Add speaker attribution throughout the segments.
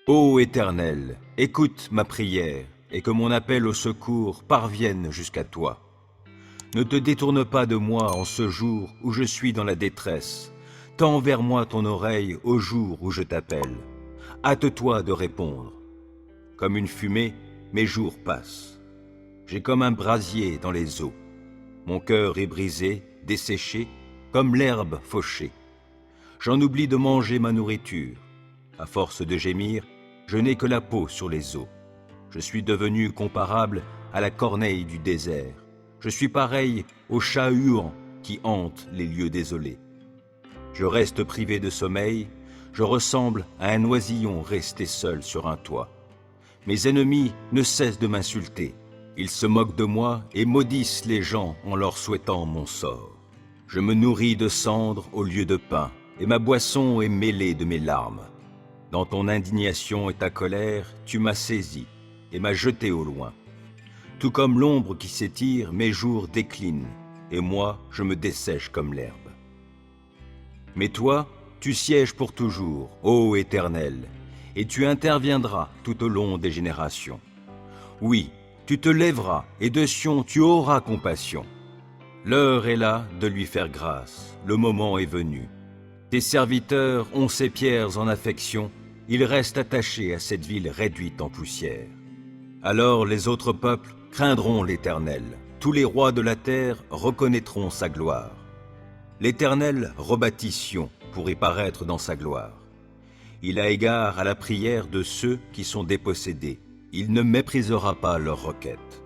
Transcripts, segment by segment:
Speaker 1: Ô Éternel, écoute ma prière, et que mon appel au secours parvienne jusqu'à toi. Ne te détourne pas de moi en ce jour où je suis dans la détresse. Tends vers moi ton oreille au jour où je t'appelle. Hâte-toi de répondre. Comme une fumée, mes jours passent. J'ai comme un brasier dans les eaux. Mon cœur est brisé, desséché, comme l'herbe fauchée. J'en oublie de manger ma nourriture. À force de gémir, je n'ai que la peau sur les os. Je suis devenu comparable à la corneille du désert. Je suis pareil au chat huant qui hante les lieux désolés. Je reste privé de sommeil, je ressemble à un oisillon resté seul sur un toit. Mes ennemis ne cessent de m'insulter. Ils se moquent de moi et maudissent les gens en leur souhaitant mon sort. Je me nourris de cendres au lieu de pain, et ma boisson est mêlée de mes larmes. Dans ton indignation et ta colère, tu m'as saisi et m'as jeté au loin. Tout comme l'ombre qui s'étire, mes jours déclinent, et moi, je me dessèche comme l'herbe. Mais toi, tu sièges pour toujours, ô Éternel, et tu interviendras tout au long des générations. Oui, tu te lèveras, et de Sion tu auras compassion. L'heure est là de lui faire grâce, le moment est venu. Tes serviteurs ont ces pierres en affection, ils restent attachés à cette ville réduite en poussière. Alors les autres peuples craindront l'Éternel, tous les rois de la terre reconnaîtront sa gloire. L'Éternel rebâtit Sion pour y paraître dans sa gloire. Il a égard à la prière de ceux qui sont dépossédés, il ne méprisera pas leurs requêtes.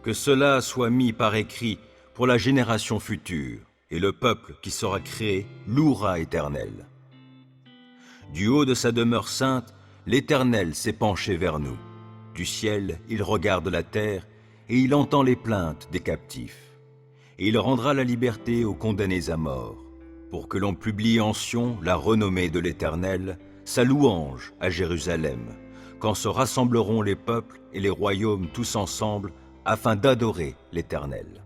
Speaker 1: Que cela soit mis par écrit pour la génération future, et le peuple qui sera créé louera Éternel. Du haut de sa demeure sainte, l'Éternel s'est penché vers nous. Du ciel, il regarde la terre, et il entend les plaintes des captifs. Et il rendra la liberté aux condamnés à mort, pour que l'on publie en Sion la renommée de l'Éternel, sa louange à Jérusalem, quand se rassembleront les peuples et les royaumes tous ensemble, afin d'adorer l'Éternel.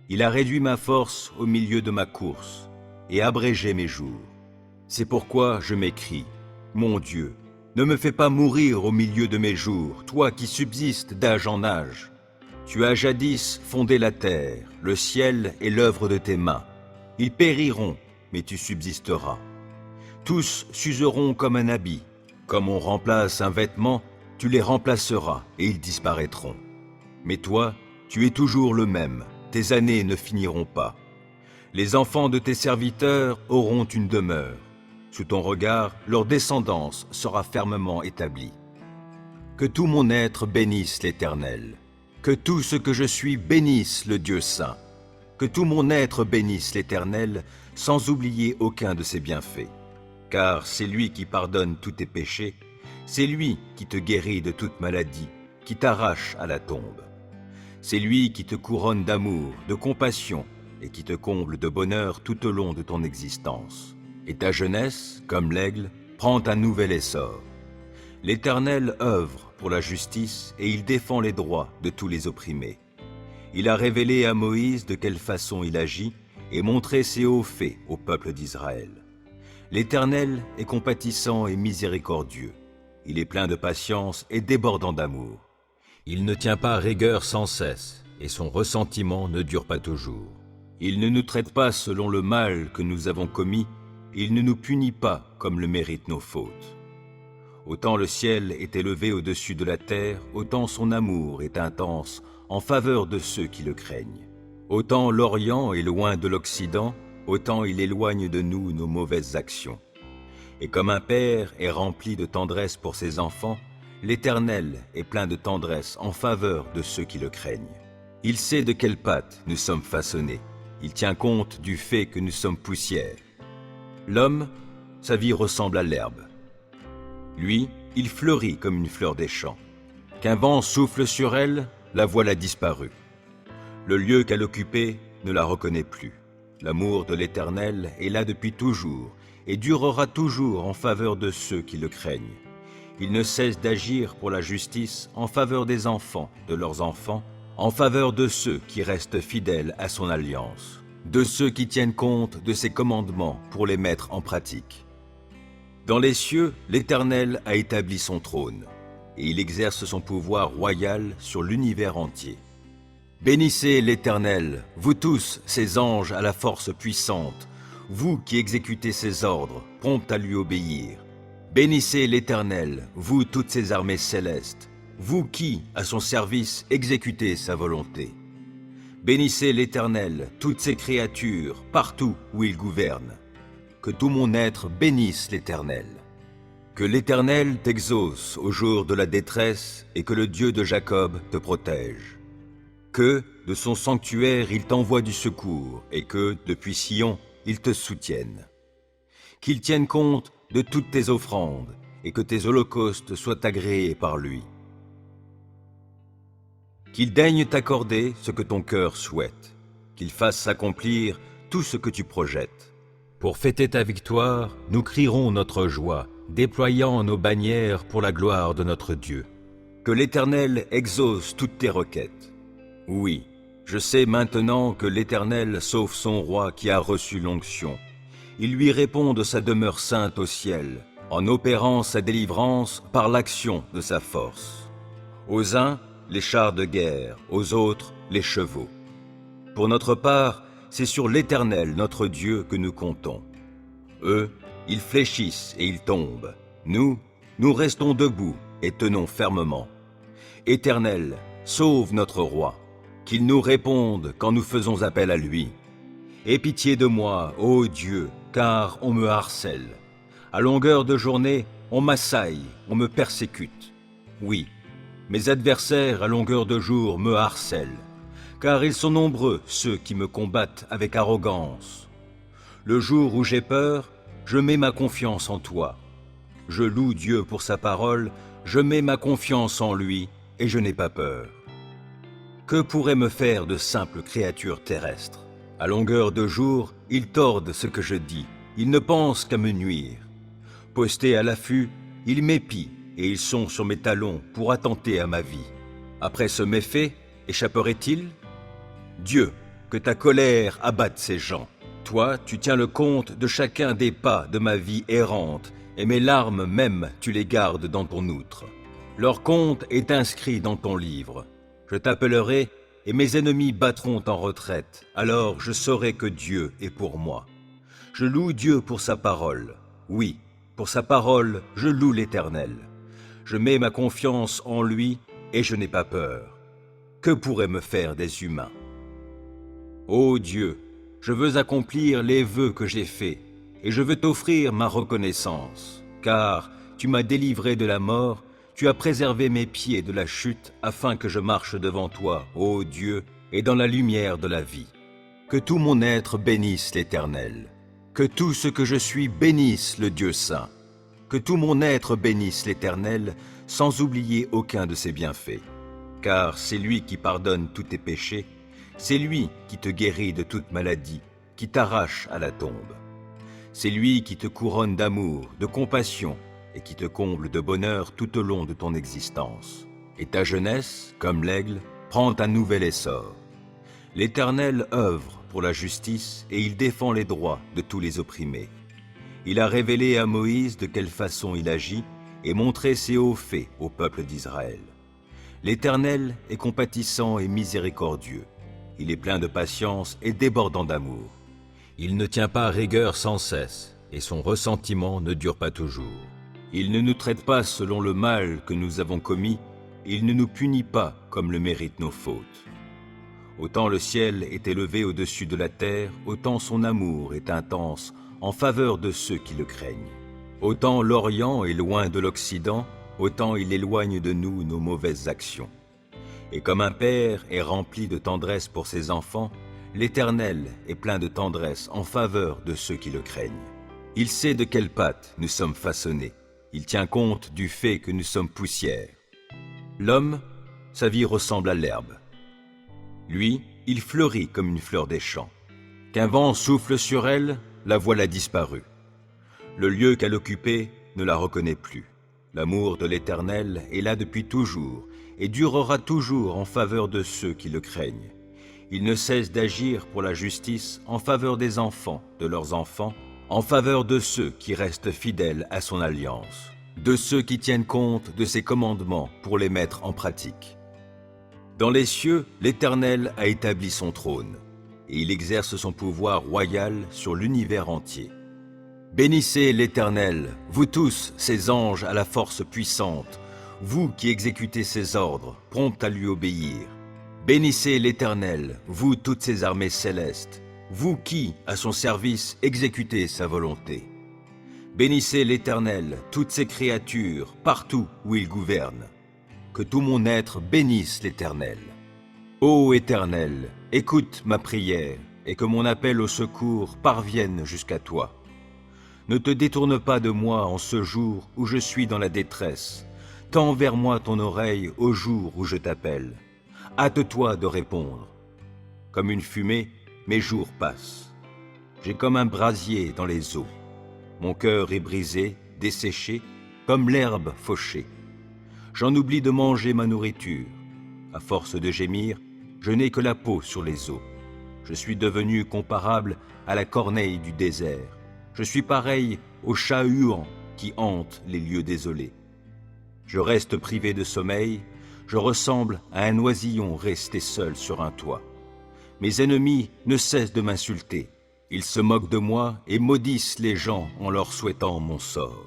Speaker 1: Il a réduit ma force au milieu de ma course, et abrégé mes jours. C'est pourquoi je m'écrie, mon Dieu, ne me fais pas mourir au milieu de mes jours, toi qui subsistes d'âge en âge. Tu as jadis fondé la terre, le ciel est l'œuvre de tes mains. Ils périront, mais tu subsisteras. Tous s'useront comme un habit. Comme on remplace un vêtement, tu les remplaceras et ils disparaîtront. Mais toi, tu es toujours le même, tes années ne finiront pas. Les enfants de tes serviteurs auront une demeure. Sous ton regard, leur descendance sera fermement établie. Que tout mon être bénisse l'Éternel. Que tout ce que je suis bénisse le Dieu saint. Que tout mon être bénisse l'Éternel, sans oublier aucun de ses bienfaits. Car c'est lui qui pardonne tous tes péchés, c'est lui qui te guérit de toute maladie, qui t'arrache à la tombe. C'est lui qui te couronne d'amour, de compassion, et qui te comble de bonheur tout au long de ton existence. Et ta jeunesse, comme l'aigle, prend un nouvel essor. L'Éternel œuvre pour la justice et il défend les droits de tous les opprimés. Il a révélé à Moïse de quelle façon il agit et montré ses hauts faits au peuple d'Israël. L'Éternel est compatissant et miséricordieux. Il est plein de patience et débordant d'amour. Il ne tient pas rigueur sans cesse et son ressentiment ne dure pas toujours. Il ne nous traite pas selon le mal que nous avons commis. Il ne nous punit pas comme le méritent nos fautes. Autant le ciel est élevé au-dessus de la terre, autant son amour est intense en faveur de ceux qui le craignent. Autant l'Orient est loin de l'Occident, autant il éloigne de nous nos mauvaises actions. Et comme un père est rempli de tendresse pour ses enfants, l'Éternel est plein de tendresse en faveur de ceux qui le craignent. Il sait de quelle pâte nous sommes façonnés. Il tient compte du fait que nous sommes poussière. L'homme, sa vie ressemble à l'herbe. Lui, il fleurit comme une fleur des champs. Qu'un vent souffle sur elle, la voilà disparue. Le lieu qu'elle occupait ne la reconnaît plus. L'amour de l'Éternel est là depuis toujours et durera toujours en faveur de ceux qui le craignent. Il ne cesse d'agir pour la justice en faveur des enfants, de leurs enfants, en faveur de ceux qui restent fidèles à son alliance, de ceux qui tiennent compte de ses commandements pour les mettre en pratique. Dans les cieux, l'Éternel a établi son trône, et il exerce son pouvoir royal sur l'univers entier. Bénissez l'Éternel, vous tous, ses anges à la force puissante, vous qui exécutez ses ordres, prompts à lui obéir. Bénissez l'Éternel, vous toutes ses armées célestes, vous qui, à son service, exécutez sa volonté. Bénissez l'Éternel, toutes ses créatures, partout où il gouverne. Que tout mon être bénisse l'Éternel. Que l'Éternel t'exauce au jour de la détresse et que le Dieu de Jacob te protège. Que, de son sanctuaire, il t'envoie du secours et que, depuis Sion, il te soutienne. Qu'il tienne compte de toutes tes offrandes et que tes holocaustes soient agréés par lui. Qu'il daigne t'accorder ce que ton cœur souhaite, qu'il fasse s'accomplir tout ce que tu projettes. Pour fêter ta victoire, nous crierons notre joie, déployant nos bannières pour la gloire de notre Dieu. Que l'Éternel exauce toutes tes requêtes. Oui, je sais maintenant que l'Éternel sauve son roi qui a reçu l'onction. Il lui répond de sa demeure sainte au ciel, en opérant sa délivrance par l'action de sa force. Aux uns, les chars de guerre, aux autres, les chevaux. Pour notre part, c'est sur l'Éternel, notre Dieu, que nous comptons. Eux, ils fléchissent et ils tombent. Nous restons debout et tenons fermement. Éternel, sauve notre roi, qu'il nous réponde quand nous faisons appel à lui. Aie pitié de moi, ô Dieu, car on me harcèle. À longueur de journée, on m'assaille, on me persécute. Oui, mes adversaires à longueur de jour me harcèlent, car ils sont nombreux ceux qui me combattent avec arrogance. Le jour où j'ai peur, je mets ma confiance en toi. Je loue Dieu pour sa parole, je mets ma confiance en lui et je n'ai pas peur. Que pourraient me faire de simples créatures terrestres? À longueur de jour, ils tordent ce que je dis, ils ne pensent qu'à me nuire. Postés à l'affût, ils m'épient et ils sont sur mes talons pour attenter à ma vie. Après ce méfait, échapperait-il? Dieu, que ta colère abatte ces gens. Toi, tu tiens le compte de chacun des pas de ma vie errante, et mes larmes même, tu les gardes dans ton outre. Leur compte est inscrit dans ton livre. Je t'appellerai, et mes ennemis battront en retraite. Alors je saurai que Dieu est pour moi. Je loue Dieu pour sa parole. Oui, pour sa parole, je loue l'Éternel. Je mets ma confiance en lui, et je n'ai pas peur. Que pourraient me faire des humains? Ô Dieu, je veux accomplir les vœux que j'ai faits, et je veux t'offrir ma reconnaissance, car tu m'as délivré de la mort, tu as préservé mes pieds de la chute, afin que je marche devant toi, ô Dieu, et dans la lumière de la vie. Que tout mon être bénisse l'Éternel, que tout ce que je suis bénisse le Dieu saint, que tout mon être bénisse l'Éternel, sans oublier aucun de ses bienfaits. Car c'est lui qui pardonne tous tes péchés, c'est lui qui te guérit de toute maladie, qui t'arrache à la tombe. C'est lui qui te couronne d'amour, de compassion, et qui te comble de bonheur tout au long de ton existence. Et ta jeunesse, comme l'aigle, prend un nouvel essor. L'Éternel œuvre pour la justice, et il défend les droits de tous les opprimés. Il a révélé à Moïse de quelle façon il agit, et montré ses hauts faits au peuple d'Israël. L'Éternel est compatissant et miséricordieux. Il est plein de patience et débordant d'amour. Il ne tient pas rigueur sans cesse, et son ressentiment ne dure pas toujours. Il ne nous traite pas selon le mal que nous avons commis, il ne nous punit pas comme le méritent nos fautes. Autant le ciel est élevé au-dessus de la terre, autant son amour est intense en faveur de ceux qui le craignent. Autant l'Orient est loin de l'Occident, autant il éloigne de nous nos mauvaises actions. Et comme un père est rempli de tendresse pour ses enfants, l'Éternel est plein de tendresse en faveur de ceux qui le craignent. Il sait de quelle pâte nous sommes façonnés. Il tient compte du fait que nous sommes poussière. L'homme, sa vie ressemble à l'herbe. Lui, il fleurit comme une fleur des champs. Qu'un vent souffle sur elle, la voilà disparue. Le lieu qu'elle occupait ne la reconnaît plus. L'amour de l'Éternel est là depuis toujours et durera toujours en faveur de ceux qui le craignent. Il ne cesse d'agir pour la justice en faveur des enfants, de leurs enfants, en faveur de ceux qui restent fidèles à son alliance, de ceux qui tiennent compte de ses commandements pour les mettre en pratique. Dans les cieux, l'Éternel a établi son trône, et il exerce son pouvoir royal sur l'univers entier. Bénissez l'Éternel, vous tous, ses anges à la force puissante, vous qui exécutez ses ordres, prompts à lui obéir. Bénissez l'Éternel, vous toutes ses armées célestes, vous qui, à son service, exécutez sa volonté. Bénissez l'Éternel, toutes ses créatures, partout où il gouverne. Que tout mon être bénisse l'Éternel. Ô Éternel, écoute ma prière, et que mon appel au secours parvienne jusqu'à toi. Ne te détourne pas de moi en ce jour où je suis dans la détresse. Tends vers moi ton oreille au jour où je t'appelle. Hâte-toi de répondre. Comme une fumée, mes jours passent. J'ai comme un brasier dans les eaux. Mon cœur est brisé, desséché, comme l'herbe fauchée. J'en oublie de manger ma nourriture. À force de gémir, je n'ai que la peau sur les os. Je suis devenu comparable à la corneille du désert. Je suis pareil au chat huant qui hante les lieux désolés. Je reste privé de sommeil, je ressemble à un oisillon resté seul sur un toit. Mes ennemis ne cessent de m'insulter. Ils se moquent de moi et maudissent les gens en leur souhaitant mon sort.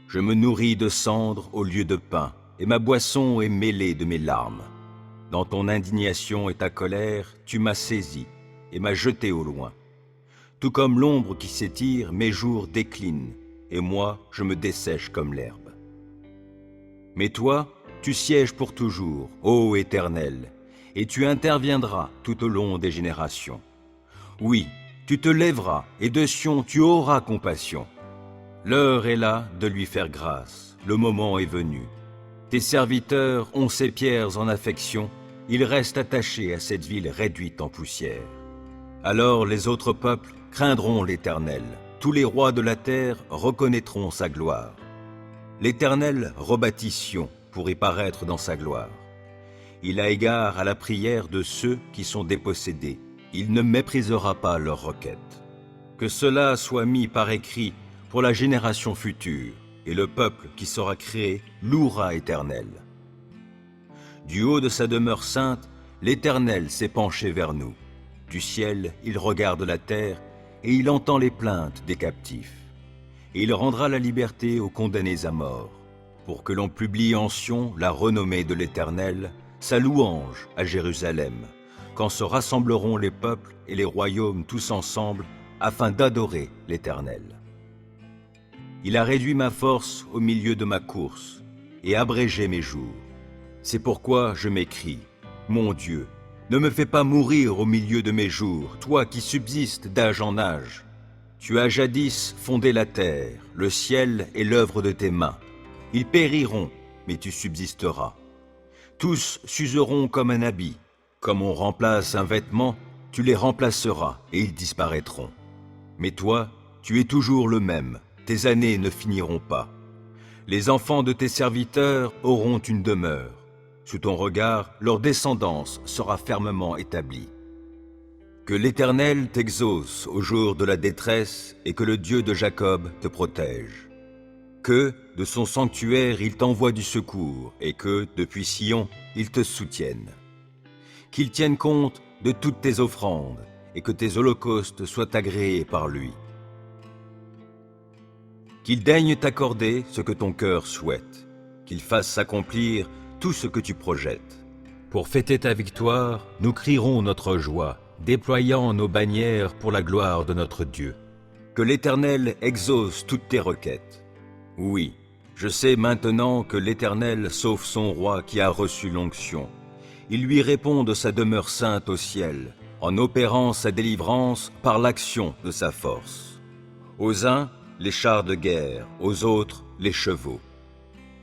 Speaker 1: Je me nourris de cendres au lieu de pain, et ma boisson est mêlée de mes larmes. Dans ton indignation et ta colère, tu m'as saisi et m'as jeté au loin. Tout comme l'ombre qui s'étire, mes jours déclinent, et moi, je me dessèche comme l'herbe. Mais toi, tu sièges pour toujours, ô Éternel, et tu interviendras tout au long des générations. Oui, tu te lèveras, et de Sion tu auras compassion. L'heure est là de lui faire grâce, le moment est venu. Tes serviteurs ont ces pierres en affection, ils restent attachés à cette ville réduite en poussière. Alors les autres peuples craindront l'Éternel, tous les rois de la terre reconnaîtront sa gloire. L'Éternel rebâtit Sion pour y paraître dans sa gloire. Il a égard à la prière de ceux qui sont dépossédés, il ne méprisera pas leurs requêtes. Que cela soit mis par écrit pour la génération future, et le peuple qui sera créé louera l'Éternel. Du haut de sa demeure sainte, l'Éternel s'est penché vers nous. Du ciel, il regarde la terre, et il entend les plaintes des captifs. Et il rendra la liberté aux condamnés à mort, pour que l'on publie en Sion la renommée de l'Éternel, sa louange à Jérusalem, quand se rassembleront les peuples et les royaumes tous ensemble, afin d'adorer l'Éternel. Il a réduit ma force au milieu de ma course et abrégé mes jours. C'est pourquoi je m'écrie, mon Dieu, ne me fais pas mourir au milieu de mes jours, toi qui subsistes d'âge en âge. Tu as jadis fondé la terre, le ciel est l'œuvre de tes mains. Ils périront, mais tu subsisteras. Tous s'useront comme un habit. Comme on remplace un vêtement, tu les remplaceras et ils disparaîtront. Mais toi, tu es toujours le même. Tes années ne finiront pas. Les enfants de tes serviteurs auront une demeure. Sous ton regard, leur descendance sera fermement établie. Que l'Éternel t'exauce au jour de la détresse et que le Dieu de Jacob te protège. Que, de son sanctuaire, il t'envoie du secours et que, depuis Sion, il te soutienne. Qu'il tienne compte de toutes tes offrandes et que tes holocaustes soient agréés par lui. Qu'il daigne t'accorder ce que ton cœur souhaite, qu'il fasse s'accomplir tout ce que tu projettes. Pour fêter ta victoire, nous crierons notre joie, déployant nos bannières pour la gloire de notre Dieu. Que l'Éternel exauce toutes tes requêtes. Oui, je sais maintenant que l'Éternel sauve son roi qui a reçu l'onction. Il lui répond de sa demeure sainte au ciel, en opérant sa délivrance par l'action de sa force. Aux uns, les chars de guerre, aux autres, les chevaux.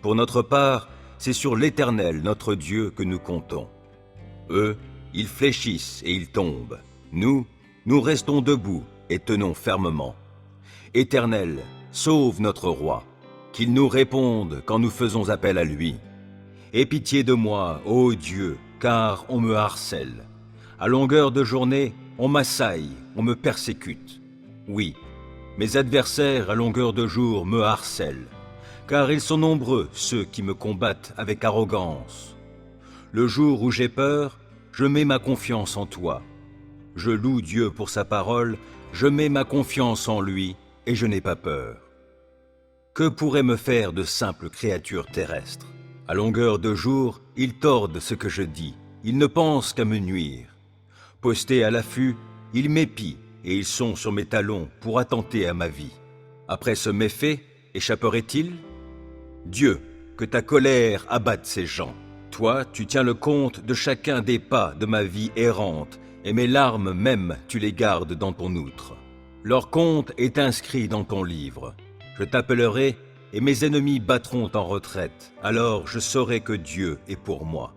Speaker 1: Pour notre part, c'est sur l'Éternel, notre Dieu, que nous comptons. Eux, ils fléchissent et ils tombent. Nous restons debout et tenons fermement. Éternel, sauve notre roi, qu'il nous réponde quand nous faisons appel à lui. Aie pitié de moi, ô Dieu, car on me harcèle. À longueur de journée, on m'assaille, on me persécute. Oui, Mes adversaires à longueur de jour me harcèlent, car ils sont nombreux ceux qui me combattent avec arrogance. Le jour où j'ai peur, je mets ma confiance en toi. Je loue Dieu pour sa parole, je mets ma confiance en lui et je n'ai pas peur. Que pourraient me faire de simples créatures terrestres? À longueur de jour, ils tordent ce que je dis, ils ne pensent qu'à me nuire. Postés à l'affût, ils m'épient et ils sont sur mes talons pour attenter à ma vie. Après ce méfait, échapperait-il? Dieu, que ta colère abatte ces gens. Toi, tu tiens le compte de chacun des pas de ma vie errante, et mes larmes même tu les gardes dans ton outre. Leur compte est inscrit dans ton livre. Je t'appellerai, et mes ennemis battront en retraite. Alors je saurai que Dieu est pour moi.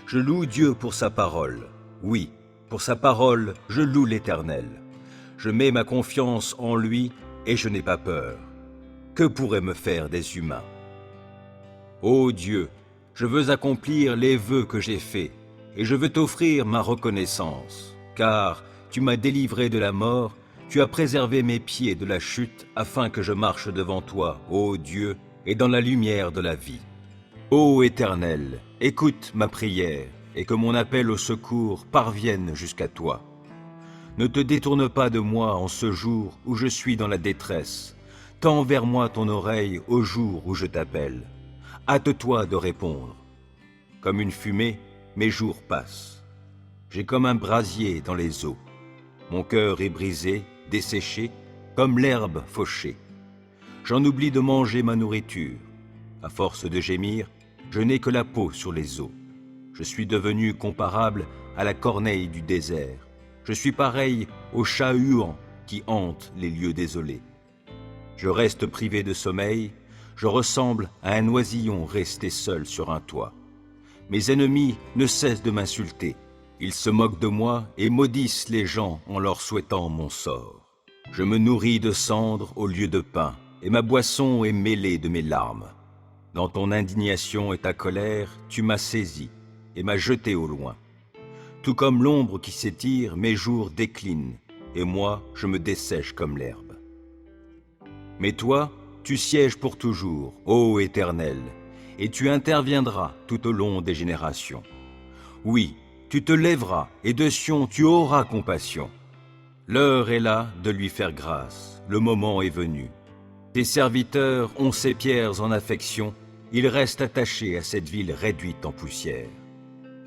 Speaker 1: Je loue Dieu pour sa parole. Oui, pour sa parole, je loue l'Éternel. Je mets ma confiance en lui, et je n'ai pas peur. Que pourraient me faire des humains? Ô Dieu, je veux accomplir les vœux que j'ai faits, et je veux t'offrir ma reconnaissance, car tu m'as délivré de la mort, tu as préservé mes pieds de la chute, afin que je marche devant toi, ô Dieu, et dans la lumière de la vie. Ô Éternel, écoute ma prière, et que mon appel au secours parvienne jusqu'à toi. Ne te détourne pas de moi en ce jour où je suis dans la détresse. Tends vers moi ton oreille au jour où je t'appelle. Hâte-toi de répondre. Comme une fumée, mes jours passent. J'ai comme un brasier dans les eaux. Mon cœur est brisé, desséché, comme l'herbe fauchée. J'en oublie de manger ma nourriture. À force de gémir, je n'ai que la peau sur les os. Je suis devenu comparable à la corneille du désert. Je suis pareil au chat huant qui hante les lieux désolés. Je reste privé de sommeil, je ressemble à un oisillon resté seul sur un toit. Mes ennemis ne cessent de m'insulter. Ils se moquent de moi et maudissent les gens en leur souhaitant mon sort. Je me nourris de cendres au lieu de pain, et ma boisson est mêlée de mes larmes. Dans ton indignation et ta colère, tu m'as saisi et m'as jeté au loin. Tout comme l'ombre qui s'étire, mes jours déclinent, et moi, je me dessèche comme l'herbe. Mais toi, tu sièges pour toujours, ô Éternel, et tu interviendras tout au long des générations. Oui, tu te lèveras, et de Sion tu auras compassion. L'heure est là de lui faire grâce, le moment est venu. Tes serviteurs ont ces pierres en affection, ils restent attachés à cette ville réduite en poussière.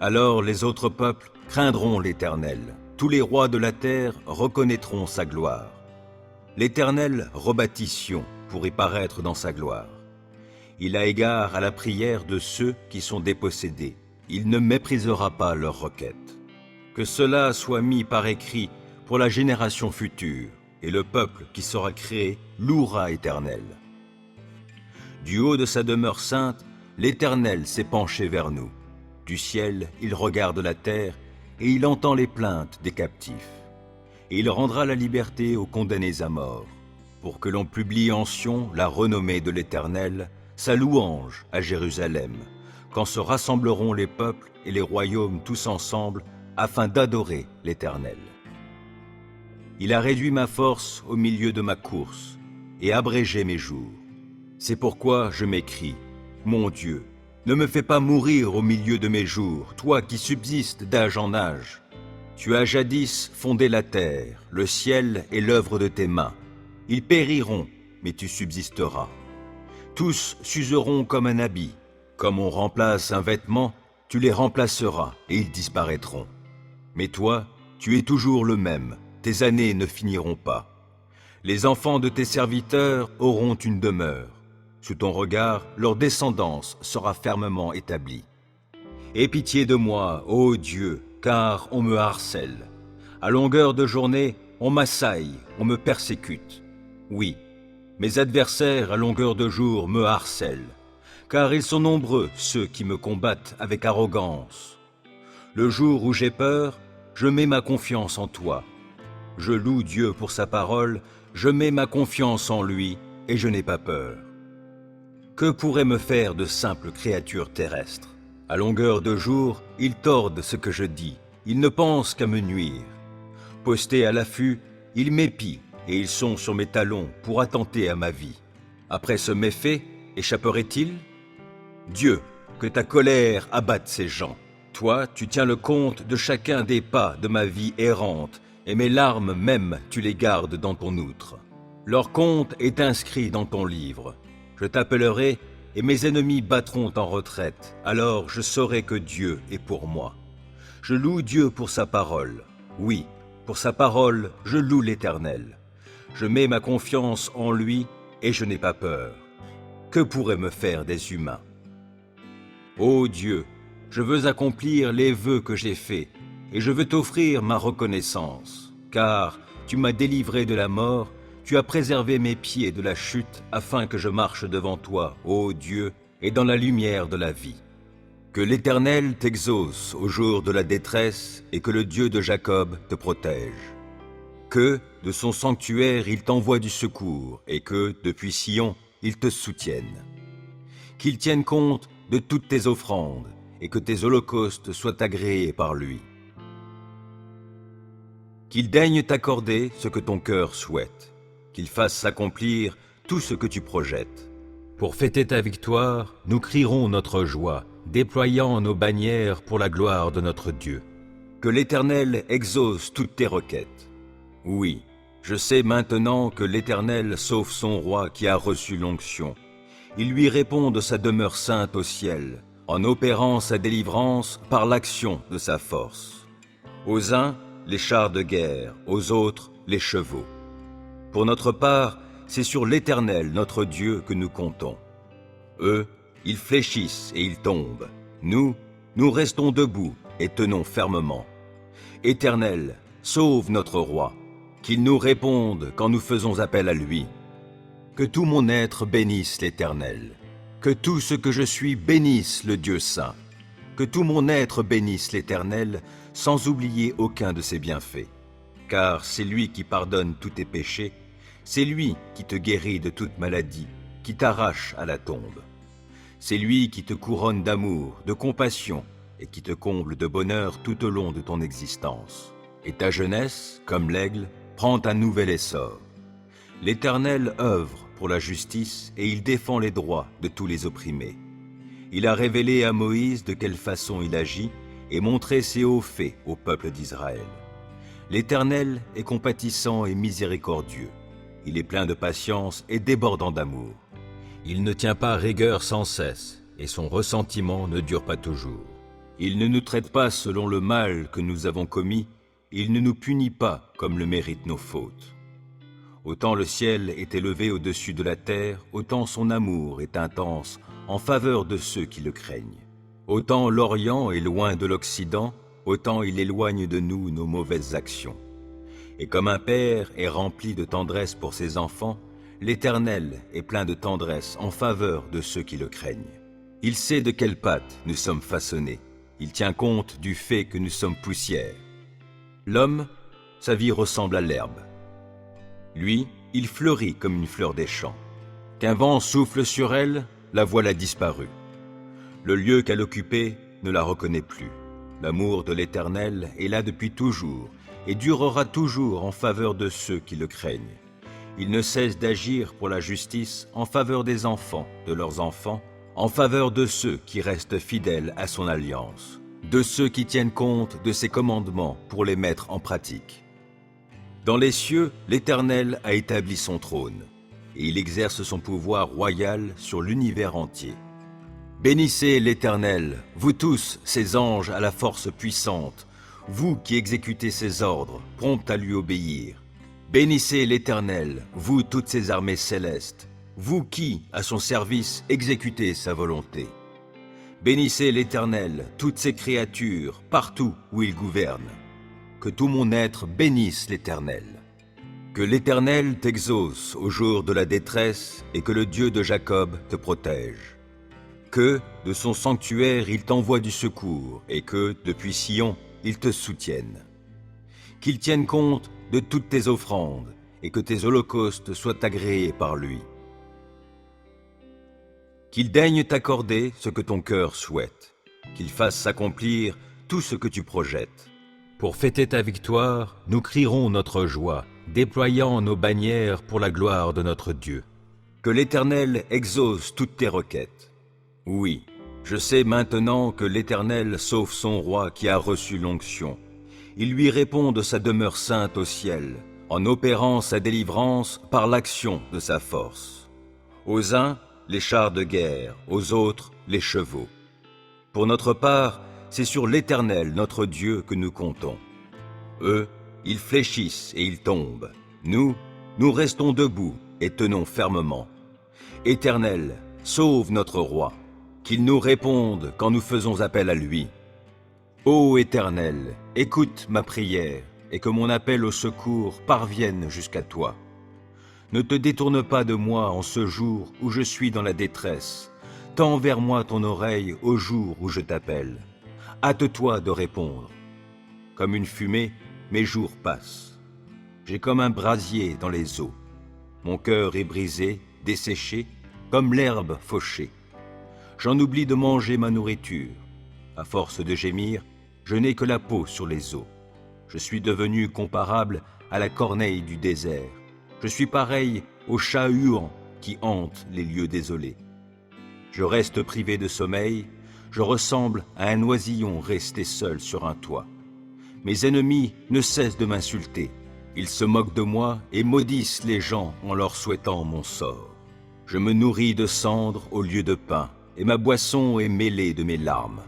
Speaker 1: Alors les autres peuples craindront l'Éternel, tous les rois de la terre reconnaîtront sa gloire. L'Éternel rebâtit Sion pour y paraître dans sa gloire. Il a égard à la prière de ceux qui sont dépossédés. Il ne méprisera pas leurs requêtes. Que cela soit mis par écrit pour la génération future, et le peuple qui sera créé louera l'Éternel. Du haut de sa demeure sainte, l'Éternel s'est penché vers nous. Du ciel, il regarde la terre, et il entend les plaintes des captifs. Et il rendra la liberté aux condamnés à mort, pour que l'on publie en Sion la renommée de l'Éternel, sa louange à Jérusalem, quand se rassembleront les peuples et les royaumes tous ensemble, afin d'adorer l'Éternel. Il a réduit ma force au milieu de ma course, et abrégé mes jours. C'est pourquoi je m'écrie, mon Dieu, ne me fais pas mourir au milieu de mes jours, toi qui subsistes d'âge en âge. Tu as jadis fondé la terre, le ciel est l'œuvre de tes mains. Ils périront, mais tu subsisteras. Tous s'useront comme un habit. Comme on remplace un vêtement, tu les remplaceras et ils disparaîtront. Mais toi, tu es toujours le même, tes années ne finiront pas. Les enfants de tes serviteurs auront une demeure. Sous ton regard, leur descendance sera fermement établie. Aie pitié de moi, ô Dieu, car on me harcèle. À longueur de journée, on m'assaille, on me persécute. Oui, mes adversaires à longueur de jour me harcèlent, car ils sont nombreux ceux qui me combattent avec arrogance. Le jour où j'ai peur, je mets ma confiance en toi. Je loue Dieu pour sa parole, je mets ma confiance en lui et je n'ai pas peur. Que pourraient me faire de simples créatures terrestres? À longueur de jour, ils tordent ce que je dis, ils ne pensent qu'à me nuire. Postés à l'affût, ils m'épient et ils sont sur mes talons pour attenter à ma vie. Après ce méfait, échapperait-il? Dieu, que ta colère abatte ces gens. Toi, tu tiens le compte de chacun des pas de ma vie errante, et mes larmes même tu les gardes dans ton outre. Leur compte est inscrit dans ton livre. Je t'appellerai, et mes ennemis battront en retraite. Alors je saurai que Dieu est pour moi. Je loue Dieu pour sa parole. Oui, pour sa parole, je loue l'Éternel. Je mets ma confiance en lui, et je n'ai pas peur. Que pourraient me faire des humains? Ô Dieu, je veux accomplir les vœux que j'ai faits, et je veux t'offrir ma reconnaissance, car tu m'as délivré de la mort, tu as préservé mes pieds de la chute, afin que je marche devant toi, ô Dieu, et dans la lumière de la vie. Que l'Éternel t'exauce au jour de la détresse, et que le Dieu de Jacob te protège. Que, de son sanctuaire, il t'envoie du secours, et que, depuis Sion, il te soutienne. Qu'il tienne compte de toutes tes offrandes, et que tes holocaustes soient agréés par lui. Qu'il daigne t'accorder ce que ton cœur souhaite, qu'il fasse s'accomplir tout ce que tu projettes. Pour fêter ta victoire, nous crierons notre joie, déployant nos bannières pour la gloire de notre Dieu. Que l'Éternel exauce toutes tes requêtes. Oui, je sais maintenant que l'Éternel sauve son roi qui a reçu l'onction. Il lui répond de sa demeure sainte au ciel, en opérant sa délivrance par l'action de sa force. Aux uns, les chars de guerre, aux autres, les chevaux. Pour notre part, c'est sur l'Éternel, notre Dieu, que nous comptons. Eux, ils fléchissent et ils tombent. Nous restons debout et tenons fermement. Éternel, sauve notre roi, qu'il nous réponde quand nous faisons appel à lui. Que tout mon être bénisse l'Éternel. Que tout ce que je suis bénisse le Dieu saint. Que tout mon être bénisse l'Éternel, sans oublier aucun de ses bienfaits. Car c'est lui qui pardonne tous tes péchés, c'est lui qui te guérit de toute maladie, qui t'arrache à la tombe. C'est lui qui te couronne d'amour, de compassion, et qui te comble de bonheur tout au long de ton existence. Et ta jeunesse, comme l'aigle, prend un nouvel essor. L'Éternel œuvre pour la justice et il défend les droits de tous les opprimés. Il a révélé à Moïse de quelle façon il agit et montré ses hauts faits au peuple d'Israël. L'Éternel est compatissant et miséricordieux. Il est plein de patience et débordant d'amour. Il ne tient pas rigueur sans cesse et son ressentiment ne dure pas toujours. Il ne nous traite pas selon le mal que nous avons commis, il ne nous punit pas comme le méritent nos fautes. Autant le ciel est élevé au-dessus de la terre, autant son amour est intense en faveur de ceux qui le craignent. Autant l'Orient est loin de l'Occident, autant il éloigne de nous nos mauvaises actions. Et comme un père est rempli de tendresse pour ses enfants, l'Éternel est plein de tendresse en faveur de ceux qui le craignent. Il sait de quelle pâte nous sommes façonnés. Il tient compte du fait que nous sommes poussière. L'homme, sa vie ressemble à l'herbe. Lui, il fleurit comme une fleur des champs. Qu'un vent souffle sur elle, la voilà disparue. Le lieu qu'elle occupait ne la reconnaît plus. L'amour de l'Éternel est là depuis toujours et durera toujours en faveur de ceux qui le craignent. Il ne cesse d'agir pour la justice en faveur des enfants, de leurs enfants, en faveur de ceux qui restent fidèles à son alliance, de ceux qui tiennent compte de ses commandements pour les mettre en pratique. Dans les cieux, l'Éternel a établi son trône, et il exerce son pouvoir royal sur l'univers entier. Bénissez l'Éternel, vous tous, ses anges à la force puissante, vous qui exécutez ses ordres, prompts à lui obéir. Bénissez l'Éternel, vous toutes ses armées célestes, vous qui, à son service, exécutez sa volonté. Bénissez l'Éternel, toutes ses créatures, partout où il gouverne. Que tout mon être bénisse l'Éternel. Que l'Éternel t'exauce au jour de la détresse et que le Dieu de Jacob te protège. Que, de son sanctuaire, il t'envoie du secours et que, depuis Sion, il te soutienne. Qu'il tienne compte de toutes tes offrandes et que tes holocaustes soient agréés par lui. Qu'il daigne t'accorder ce que ton cœur souhaite, qu'il fasse s'accomplir tout ce que tu projettes. Pour fêter ta victoire, nous crierons notre joie, déployant nos bannières pour la gloire de notre Dieu. Que l'Éternel exauce toutes tes requêtes. Oui, je sais maintenant que l'Éternel sauve son roi qui a reçu l'onction. Il lui répond de sa demeure sainte au ciel, en opérant sa délivrance par l'action de sa force. Aux uns, les chars de guerre, aux autres, les chevaux. Pour notre part, c'est sur l'Éternel, notre Dieu, que nous comptons. Eux, ils fléchissent et ils tombent. Nous restons debout et tenons fermement. Éternel, sauve notre roi, qu'il nous réponde quand nous faisons appel à lui. Ô Éternel, écoute ma prière et que mon appel au secours parvienne jusqu'à toi. Ne te détourne pas de moi en ce jour où je suis dans la détresse. Tends vers moi ton oreille au jour où je t'appelle. Hâte-toi de répondre. Comme une fumée, mes jours passent. J'ai comme un brasier dans les eaux. Mon cœur est brisé, desséché, comme l'herbe fauchée. J'en oublie de manger ma nourriture. À force de gémir, je n'ai que la peau sur les os. Je suis devenu comparable à la corneille du désert. Je suis pareil au chat huant qui hante les lieux désolés. Je reste privé de sommeil, je ressemble à un oisillon resté seul sur un toit. Mes ennemis ne cessent de m'insulter. Ils se moquent de moi et maudissent les gens en leur souhaitant mon sort. Je me nourris de cendres au lieu de pain, et ma boisson est mêlée de mes larmes.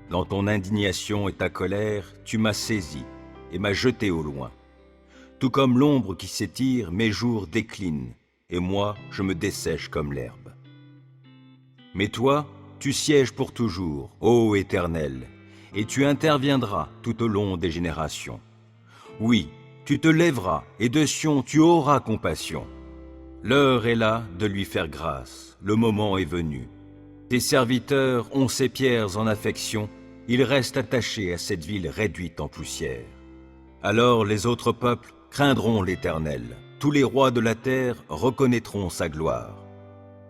Speaker 1: Dans ton indignation et ta colère, tu m'as saisi et m'as jeté au loin. Tout comme l'ombre qui s'étire, mes jours déclinent, et moi, je me dessèche comme l'herbe. Mais toi, tu sièges pour toujours, ô Éternel, et tu interviendras tout au long des générations. Oui, tu te lèveras, et de Sion tu auras compassion. L'heure est là de lui faire grâce, le moment est venu. Tes serviteurs ont ces pierres en affection, ils restent attachés à cette ville réduite en poussière. Alors les autres peuples craindront l'Éternel, tous les rois de la terre reconnaîtront sa gloire.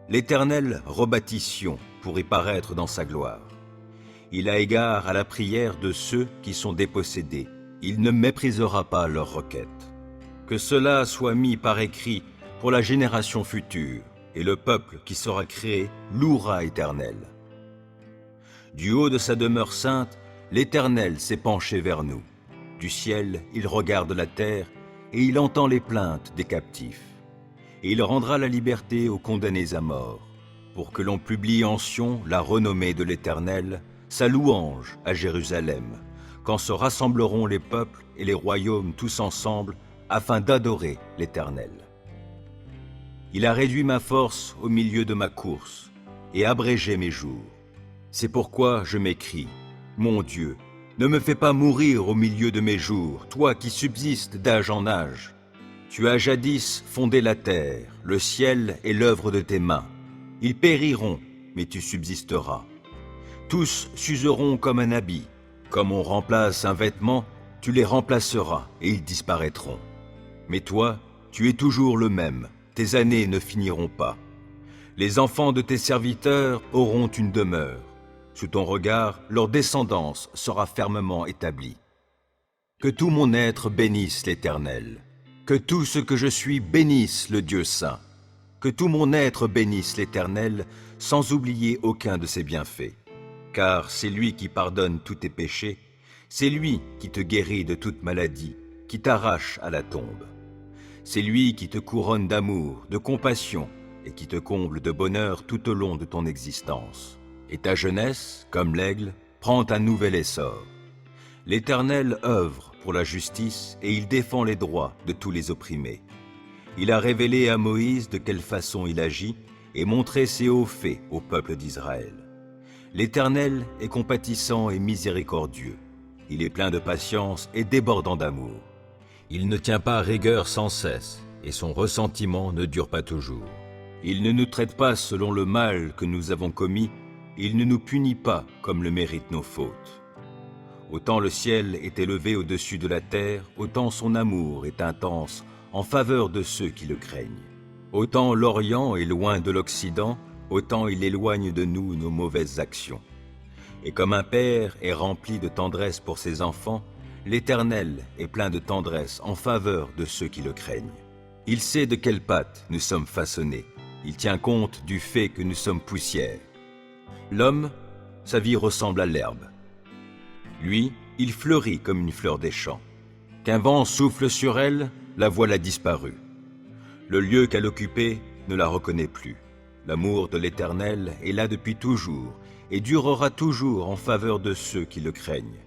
Speaker 1: L'Éternel rebâtit Sion pour y paraître dans sa gloire. Il a égard à la prière de ceux qui sont dépossédés. Il ne méprisera pas leurs requêtes. Que cela soit mis par écrit pour la génération future, et le peuple qui sera créé louera l'Éternel. Du haut de sa demeure sainte, l'Éternel s'est penché vers nous. Du ciel, il regarde la terre, et il entend les plaintes des captifs. Et il rendra la liberté aux condamnés à mort, pour que l'on publie en Sion la renommée de l'Éternel, sa louange à Jérusalem, quand se rassembleront les peuples et les royaumes tous ensemble, afin d'adorer l'Éternel. Il a réduit ma force au milieu de ma course, et abrégé mes jours. C'est pourquoi je m'écrie, mon Dieu, ne me fais pas mourir au milieu de mes jours, toi qui subsistes d'âge en âge. Tu as jadis fondé la terre, le ciel est l'œuvre de tes mains. Ils périront, mais tu subsisteras. Tous s'useront comme un habit. Comme on remplace un vêtement, tu les remplaceras et ils disparaîtront. Mais toi, tu es toujours le même, tes années ne finiront pas. Les enfants de tes serviteurs auront une demeure. Sous ton regard, leur descendance sera fermement établie. Que tout mon être bénisse l'Éternel. Que tout ce que je suis bénisse le Dieu saint. Que tout mon être bénisse l'Éternel, sans oublier aucun de ses bienfaits. Car c'est lui qui pardonne tous tes péchés, c'est lui qui te guérit de toute maladie, qui t'arrache à la tombe. C'est lui qui te couronne d'amour, de compassion, et qui te comble de bonheur tout au long de ton existence. Et ta jeunesse, comme l'aigle, prend un nouvel essor. L'Éternel œuvre pour la justice et il défend les droits de tous les opprimés. Il a révélé à Moïse de quelle façon il agit et montré ses hauts faits au peuple d'Israël. L'Éternel est compatissant et miséricordieux. Il est plein de patience et débordant d'amour. Il ne tient pas rigueur sans cesse et son ressentiment ne dure pas toujours. Il ne nous traite pas selon le mal que nous avons commis, il ne nous punit pas comme le méritent nos fautes. Autant le ciel est élevé au-dessus de la terre, autant son amour est intense en faveur de ceux qui le craignent. Autant l'Orient est loin de l'Occident, autant il éloigne de nous nos mauvaises actions. Et comme un père est rempli de tendresse pour ses enfants, L'Éternel est plein de tendresse en faveur de ceux qui le craignent. Il sait de quelle pâte nous sommes façonnés. Il tient compte du fait que nous sommes poussière. L'homme, sa vie ressemble à l'herbe. Lui, il fleurit comme une fleur des champs. Qu'un vent souffle sur elle, la voilà disparue. Le lieu qu'elle occupait ne la reconnaît plus. L'amour de l'Éternel est là depuis toujours et durera toujours en faveur de ceux qui le craignent.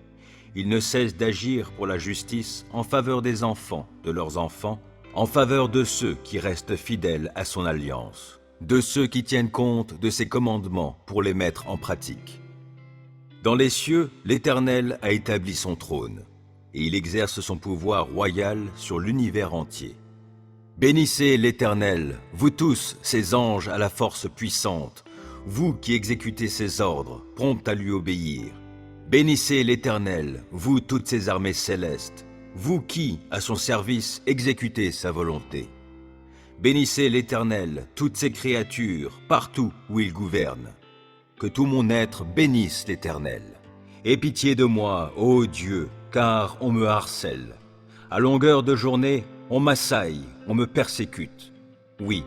Speaker 1: Il ne cesse d'agir pour la justice en faveur des enfants, de leurs enfants, en faveur de ceux qui restent fidèles à son alliance, de ceux qui tiennent compte de ses commandements pour les mettre en pratique. Dans les cieux, l'Éternel a établi son trône, et il exerce son pouvoir royal sur l'univers entier. Bénissez l'Éternel, vous tous, ses anges à la force puissante, vous qui exécutez ses ordres, prompts à lui obéir. Bénissez l'Éternel, vous toutes ses armées célestes, vous qui, à son service, exécutez sa volonté. Bénissez l'Éternel, toutes ses créatures, partout où il gouverne. Que tout mon être bénisse l'Éternel. Aie pitié de moi, ô Dieu, car on me harcèle. À longueur de journée, on m'assaille, on me persécute. Oui,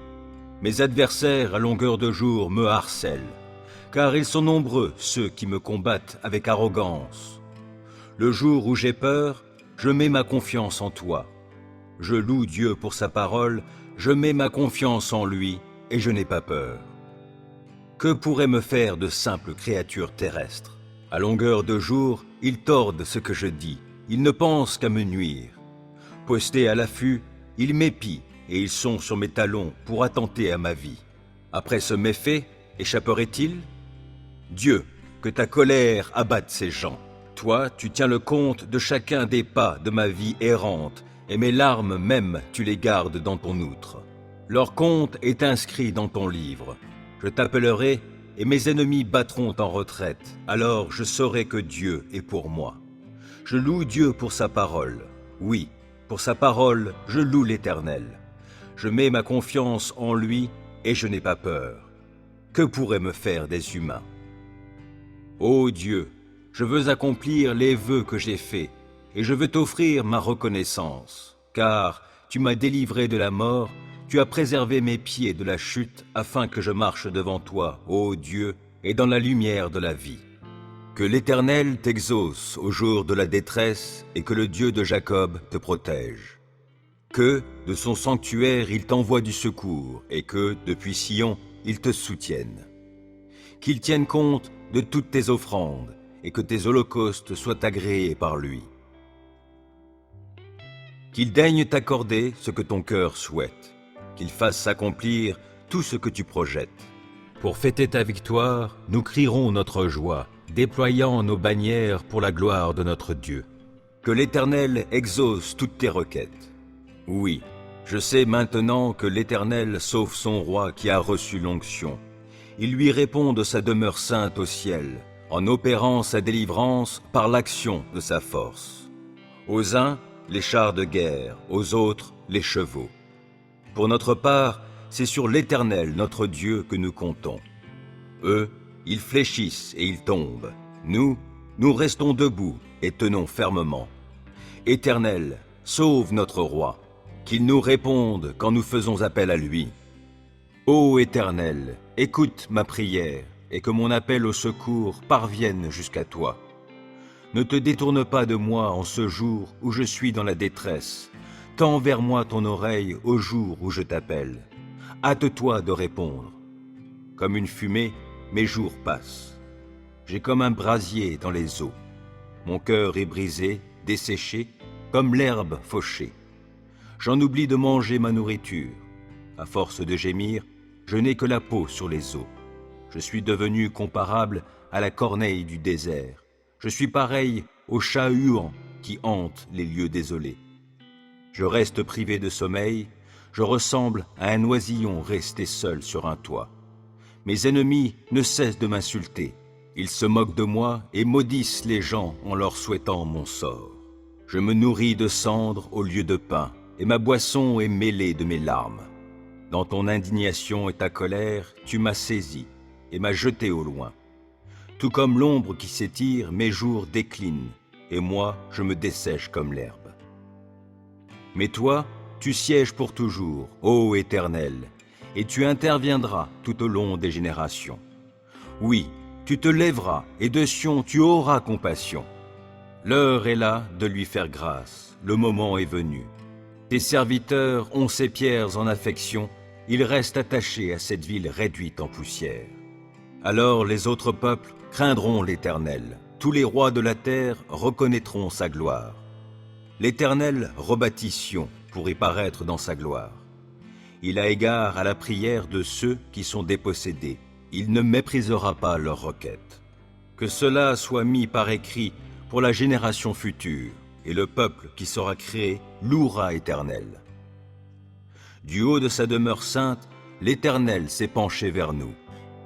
Speaker 1: mes adversaires à longueur de jour me harcèlent, car ils sont nombreux ceux qui me combattent avec arrogance. Le jour où j'ai peur, je mets ma confiance en toi. Je loue Dieu pour sa parole, je mets ma confiance en lui et je n'ai pas peur. Que pourraient me faire de simples créatures terrestres? À longueur de jour, ils tordent ce que je dis, ils ne pensent qu'à me nuire. Postés à l'affût, ils m'épient et ils sont sur mes talons pour attenter à ma vie. Après ce méfait, échapperait-il? Dieu, que ta colère abatte ces gens. Toi, tu tiens le compte de chacun des pas de ma vie errante, et mes larmes même tu les gardes dans ton outre. Leur compte est inscrit dans ton livre. Je t'appellerai, et mes ennemis battront en retraite. Alors je saurai que Dieu est pour moi. Je loue Dieu pour sa parole. Oui, pour sa parole, je loue l'Éternel. Je mets ma confiance en lui, et je n'ai pas peur. Que pourraient me faire des humains? Ô Dieu, je veux accomplir les vœux que j'ai faits, et je veux t'offrir ma reconnaissance, car tu m'as délivré de la mort, tu as préservé mes pieds de la chute, afin que je marche devant toi, ô Dieu, et dans la lumière de la vie. Que l'Éternel t'exauce au jour de la détresse, et que le Dieu de Jacob te protège. Que, de son sanctuaire, il t'envoie du secours, et que, depuis Sion, il te soutienne. Qu'il tienne compte de toutes tes offrandes, et que tes holocaustes soient agréés par lui. Qu'il daigne t'accorder ce que ton cœur souhaite, qu'il fasse s'accomplir tout ce que tu projettes. Pour fêter ta victoire, nous crierons notre joie, déployant nos bannières pour la gloire de notre Dieu. Que l'Éternel exauce toutes tes requêtes. Oui, je sais maintenant que l'Éternel sauve son roi qui a reçu l'onction. Il lui répond de sa demeure sainte au ciel, en opérant sa délivrance par l'action de sa force. Aux uns, les chars de guerre, aux autres, les chevaux. Pour notre part, c'est sur l'Éternel, notre Dieu, que nous comptons. Eux, ils fléchissent et ils tombent. Nous restons debout et tenons fermement. Éternel, sauve notre roi, qu'il nous réponde quand nous faisons appel à lui. Ô Éternel, écoute ma prière, et que mon appel au secours parvienne jusqu'à toi. Ne te détourne pas de moi en ce jour où je suis dans la détresse. Tends vers moi ton oreille au jour où je t'appelle. Hâte-toi de répondre. Comme une fumée, mes jours passent. J'ai comme un brasier dans les eaux. Mon cœur est brisé, desséché, comme l'herbe fauchée. J'en oublie de manger ma nourriture. À force de gémir, je n'ai que la peau sur les os. Je suis devenu comparable à la corneille du désert. Je suis pareil au chat huant qui hante les lieux désolés. Je reste privé de sommeil, je ressemble à un oisillon resté seul sur un toit. Mes ennemis ne cessent de m'insulter. Ils se moquent de moi et maudissent les gens en leur souhaitant mon sort. Je me nourris de cendres au lieu de pain, et ma boisson est mêlée de mes larmes. Dans ton indignation et ta colère, tu m'as saisi et m'as jeté au loin. Tout comme l'ombre qui s'étire, mes jours déclinent. et moi, je me dessèche comme l'herbe. Mais toi, tu sièges pour toujours, ô Éternel, et tu interviendras tout au long des générations. Oui, tu te lèveras, et de Sion tu auras compassion. L'heure est là de lui faire grâce, le moment est venu. Tes serviteurs ont ces pierres en affection, ils restent attachés à cette ville réduite en poussière. Alors les autres peuples craindront l'Éternel, tous les rois de la terre reconnaîtront sa gloire. L'Éternel rebâtit Sion pour y paraître dans sa gloire. Il a égard à la prière de ceux qui sont dépossédés. Il ne méprisera pas leurs requêtes. Que cela soit mis par écrit pour la génération future, et le peuple qui sera créé louera l'Éternel. Du haut de sa demeure sainte, l'Éternel s'est penché vers nous.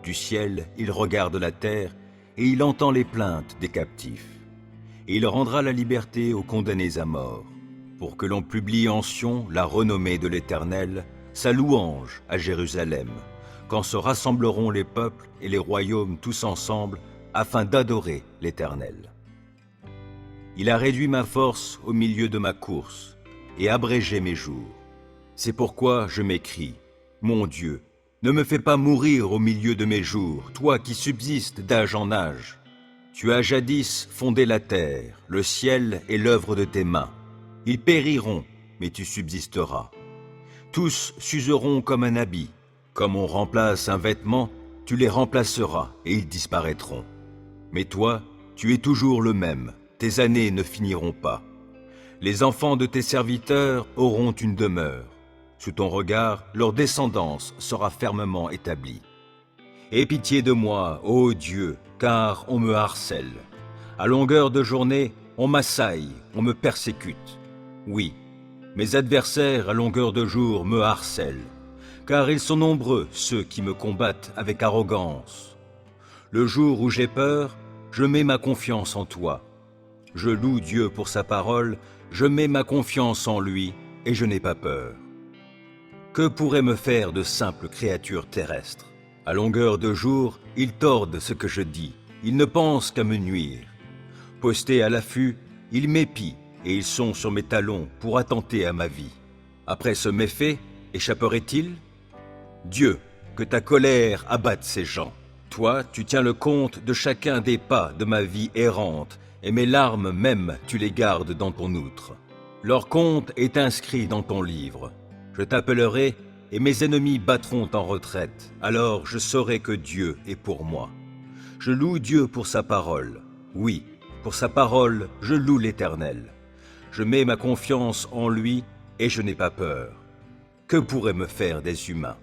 Speaker 1: Du ciel, il regarde la terre, et il entend les plaintes des captifs. Et il rendra la liberté aux condamnés à mort, pour que l'on publie en Sion la renommée de l'Éternel, sa louange à Jérusalem, quand se rassembleront les peuples et les royaumes tous ensemble, afin d'adorer l'Éternel. Il a réduit ma force au milieu de ma course, et abrégé mes jours. C'est pourquoi je m'écrie, mon Dieu, ne me fais pas mourir au milieu de mes jours, toi qui subsistes d'âge en âge. Tu as jadis fondé la terre, le ciel est l'œuvre de tes mains. Ils périront, mais tu subsisteras. Tous s'useront comme un habit. Comme on remplace un vêtement, tu les remplaceras et ils disparaîtront. Mais toi, tu es toujours le même, tes années ne finiront pas. Les enfants de tes serviteurs auront une demeure. Sous ton regard, leur descendance sera fermement établie. Aie pitié de moi, ô Dieu, car on me harcèle. À longueur de journée, on m'assaille, on me persécute. Oui, mes adversaires à longueur de jour me harcèlent, car ils sont nombreux ceux qui me combattent avec arrogance. Le jour où j'ai peur, je mets ma confiance en toi. Je loue Dieu pour sa parole, je mets ma confiance en lui et je n'ai pas peur. Que pourraient me faire de simples créatures terrestres? À longueur de jour, ils tordent ce que je dis, ils ne pensent qu'à me nuire. Postés à l'affût, ils m'épient et ils sont sur mes talons pour attenter à ma vie. Après ce méfait, échapperait-il? Dieu, que ta colère abatte ces gens. Toi, tu tiens le compte de chacun des pas de ma vie errante, et mes larmes même tu les gardes dans ton outre. Leur compte est inscrit dans ton livre. Je t'appellerai, et mes ennemis battront en retraite. Alors je saurai que Dieu est pour moi. Je loue Dieu pour sa parole. Oui, pour sa parole, je loue l'Éternel. Je mets ma confiance en lui, et je n'ai pas peur. Que pourraient me faire des humains?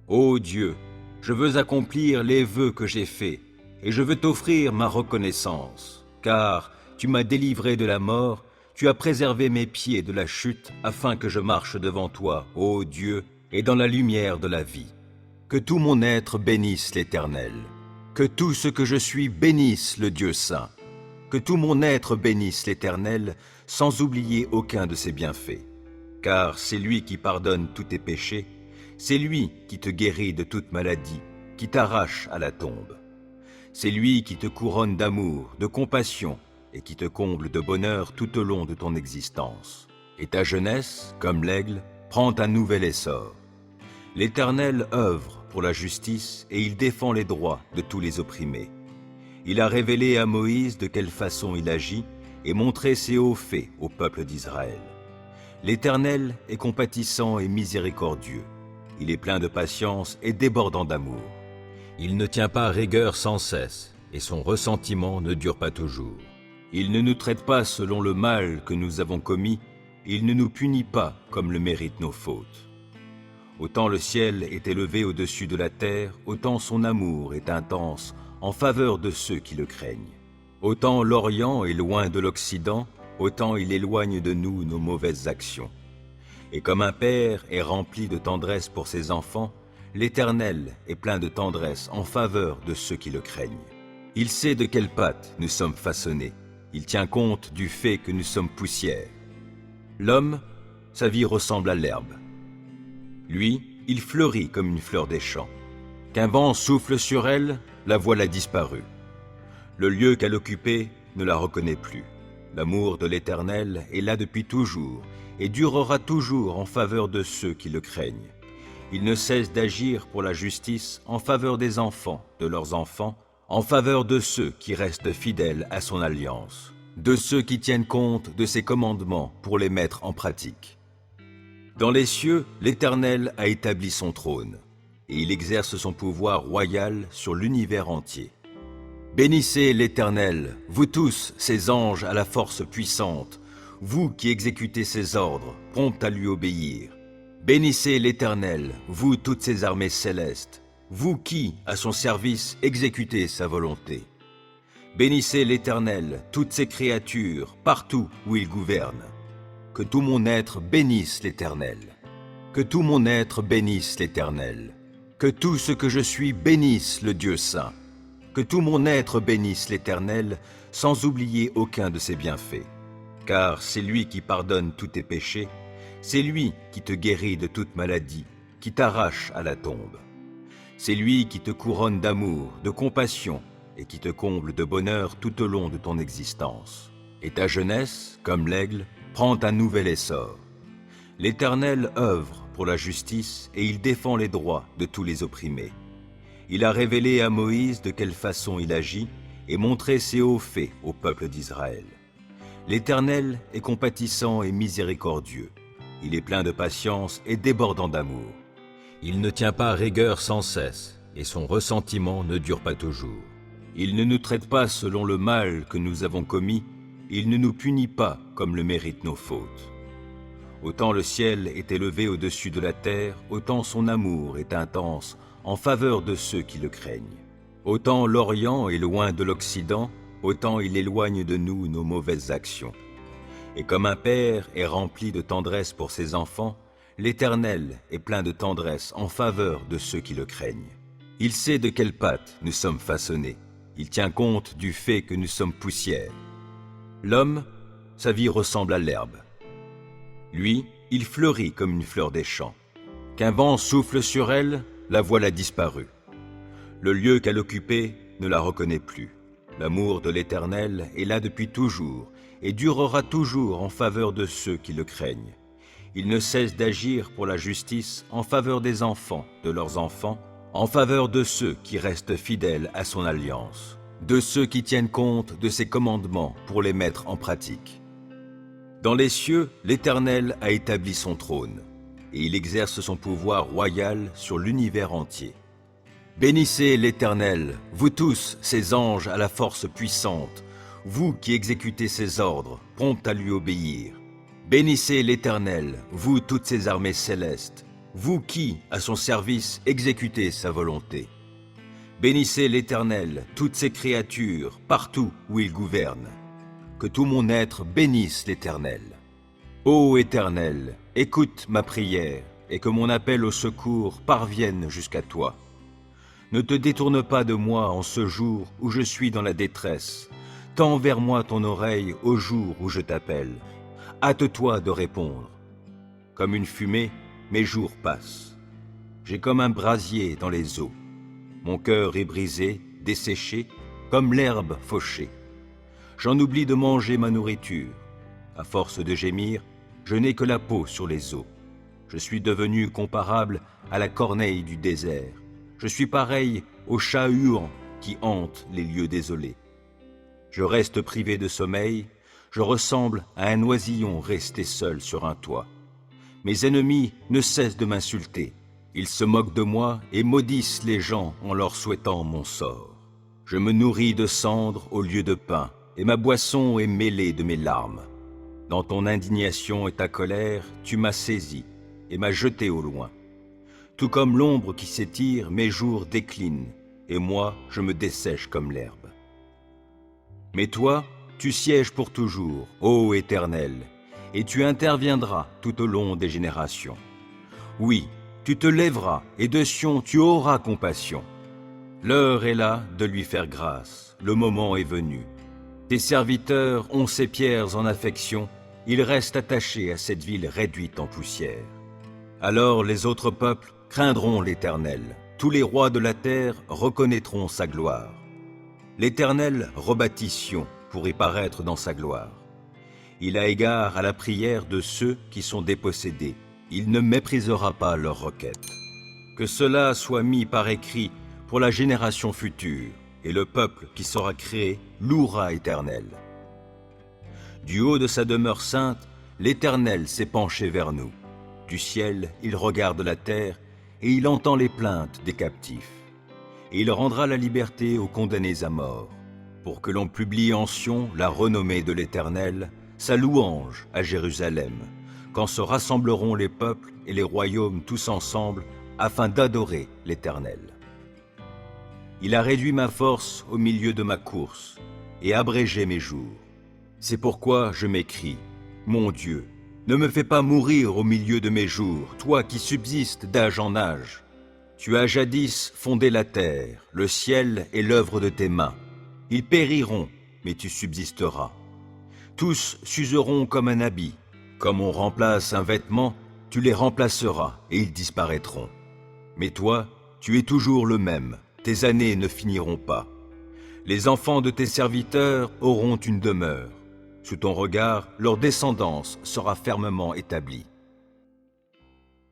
Speaker 1: Ô Dieu, je veux accomplir les vœux que j'ai faits, et je veux t'offrir ma reconnaissance, car tu m'as délivré de la mort, tu as préservé mes pieds de la chute, afin que je marche devant toi, ô Dieu, et dans la lumière de la vie. Que tout mon être bénisse l'Éternel, que tout ce que je suis bénisse le Dieu saint, que tout mon être bénisse l'Éternel, sans oublier aucun de ses bienfaits. Car c'est lui qui pardonne tous tes péchés, c'est lui qui te guérit de toute maladie, qui t'arrache à la tombe. C'est lui qui te couronne d'amour, de compassion, et qui te comble de bonheur tout au long de ton existence. Et ta jeunesse, comme l'aigle, prend un nouvel essor. L'Éternel œuvre pour la justice et il défend les droits de tous les opprimés. Il a révélé à Moïse de quelle façon il agit et montré ses hauts faits au peuple d'Israël. L'Éternel est compatissant et miséricordieux. Il est plein de patience et débordant d'amour. Il ne tient pas rigueur sans cesse et son ressentiment ne dure pas toujours. Il ne nous traite pas selon le mal que nous avons commis, il ne nous punit pas comme le méritent nos fautes. Autant le ciel est élevé au-dessus de la terre, autant son amour est intense en faveur de ceux qui le craignent. Autant l'Orient est loin de l'Occident, autant il éloigne de nous nos mauvaises actions. Et comme un père est rempli de tendresse pour ses enfants, l'Éternel est plein de tendresse en faveur de ceux qui le craignent. Il sait de quelle pâte nous sommes façonnés. Il tient compte du fait que nous sommes poussière. L'homme, sa vie ressemble à l'herbe. Lui, il fleurit comme une fleur des champs. Qu'un vent souffle sur elle, la voilà disparue. Le lieu qu'elle occupait ne la reconnaît plus. L'amour de l'Éternel est là depuis toujours et durera toujours en faveur de ceux qui le craignent. Il ne cesse d'agir pour la justice en faveur des enfants, de leurs enfants, en faveur de ceux qui restent fidèles à son alliance, de ceux qui tiennent compte de ses commandements pour les mettre en pratique. Dans les cieux, l'Éternel a établi son trône, et il exerce son pouvoir royal sur l'univers entier. Bénissez l'Éternel, vous tous, ses anges à la force puissante, vous qui exécutez ses ordres, prompts à lui obéir. Bénissez l'Éternel, vous toutes ses armées célestes, vous qui, à son service, exécutez sa volonté. Bénissez l'Éternel, toutes ses créatures, partout où il gouverne. Que tout mon être bénisse l'Éternel. Que tout mon être bénisse l'Éternel. Que tout ce que je suis bénisse le Dieu saint. Que tout mon être bénisse l'Éternel, sans oublier aucun de ses bienfaits. Car c'est lui qui pardonne tous tes péchés, c'est lui qui te guérit de toute maladie, qui t'arrache à la tombe. C'est lui qui te couronne d'amour, de compassion, et qui te comble de bonheur tout au long de ton existence. Et ta jeunesse, comme l'aigle, prend un nouvel essor. L'Éternel œuvre pour la justice et il défend les droits de tous les opprimés. Il a révélé à Moïse de quelle façon il agit et montré ses hauts faits au peuple d'Israël. L'Éternel est compatissant et miséricordieux. Il est plein de patience et débordant d'amour. Il ne tient pas rigueur sans cesse et son ressentiment ne dure pas toujours. Il ne nous traite pas selon le mal que nous avons commis, il ne nous punit pas comme le méritent nos fautes. Autant le ciel est élevé au-dessus de la terre, autant son amour est intense en faveur de ceux qui le craignent. Autant l'Orient est loin de l'Occident, autant il éloigne de nous nos mauvaises actions. Et comme un père est rempli de tendresse pour ses enfants, l'Éternel est plein de tendresse en faveur de ceux qui le craignent. Il sait de quelle pâte nous sommes façonnés. Il tient compte du fait que nous sommes poussière. L'homme, sa vie ressemble à l'herbe. Lui, il fleurit comme une fleur des champs. Qu'un vent souffle sur elle, la voilà disparue. Le lieu qu'elle occupait ne la reconnaît plus. L'amour de l'Éternel est là depuis toujours et durera toujours en faveur de ceux qui le craignent. Il ne cesse d'agir pour la justice en faveur des enfants, de leurs enfants, en faveur de ceux qui restent fidèles à son alliance, de ceux qui tiennent compte de ses commandements pour les mettre en pratique. Dans les cieux, l'Éternel a établi son trône, et il exerce son pouvoir royal sur l'univers entier. Bénissez l'Éternel, vous tous, ses anges à la force puissante, vous qui exécutez ses ordres, prompts à lui obéir. Bénissez l'Éternel, vous toutes ses armées célestes, vous qui, à son service, exécutez sa volonté. Bénissez l'Éternel, toutes ses créatures, partout où il gouverne. Que tout mon être bénisse l'Éternel. Ô Éternel, écoute ma prière, et que mon appel au secours parvienne jusqu'à toi. Ne te détourne pas de moi en ce jour où je suis dans la détresse. Tends vers moi ton oreille au jour où je t'appelle. Hâte-toi de répondre. Comme une fumée, mes jours passent. J'ai comme un brasier dans les eaux. Mon cœur est brisé, desséché, comme l'herbe fauchée. J'en oublie de manger ma nourriture. À force de gémir, je n'ai que la peau sur les os. Je suis devenu comparable à la corneille du désert. Je suis pareil au chat huant qui hante les lieux désolés. Je reste privé de sommeil, je ressemble à un oisillon resté seul sur un toit. Mes ennemis ne cessent de m'insulter. Ils se moquent de moi et maudissent les gens en leur souhaitant mon sort. Je me nourris de cendres au lieu de pain, et ma boisson est mêlée de mes larmes. Dans ton indignation et ta colère, tu m'as saisi et m'as jeté au loin. Tout comme l'ombre qui s'étire, mes jours déclinent, et moi, je me dessèche comme l'herbe. Mais toi, tu sièges pour toujours, ô Éternel, et tu interviendras tout au long des générations. Oui, tu te lèveras, et de Sion tu auras compassion. L'heure est là de lui faire grâce, le moment est venu. Tes serviteurs ont ces pierres en affection, ils restent attachés à cette ville réduite en poussière. Alors les autres peuples craindront l'Éternel, tous les rois de la terre reconnaîtront sa gloire. L'Éternel rebâtit Sion, pour y paraître dans sa gloire. Il a égard à la prière de ceux qui sont dépossédés. Il ne méprisera pas leurs requêtes. Que cela soit mis par écrit pour la génération future, et le peuple qui sera créé louera l'Éternel. Du haut de sa demeure sainte, l'Éternel s'est penché vers nous. Du ciel, il regarde la terre, et il entend les plaintes des captifs. Et il rendra la liberté aux condamnés à mort, pour que l'on publie en Sion la renommée de l'Éternel, sa louange à Jérusalem, quand se rassembleront les peuples et les royaumes tous ensemble, afin d'adorer l'Éternel. Il a réduit ma force au milieu de ma course, et abrégé mes jours. C'est pourquoi je m'écrie, mon Dieu, ne me fais pas mourir au milieu de mes jours, toi qui subsistes d'âge en âge. Tu as jadis fondé la terre, le ciel est l'œuvre de tes mains. Ils périront, mais tu subsisteras. Tous s'useront comme un habit. Comme on remplace un vêtement, tu les remplaceras et ils disparaîtront. Mais toi, tu es toujours le même, tes années ne finiront pas. Les enfants de tes serviteurs auront une demeure. Sous ton regard, leur descendance sera fermement établie.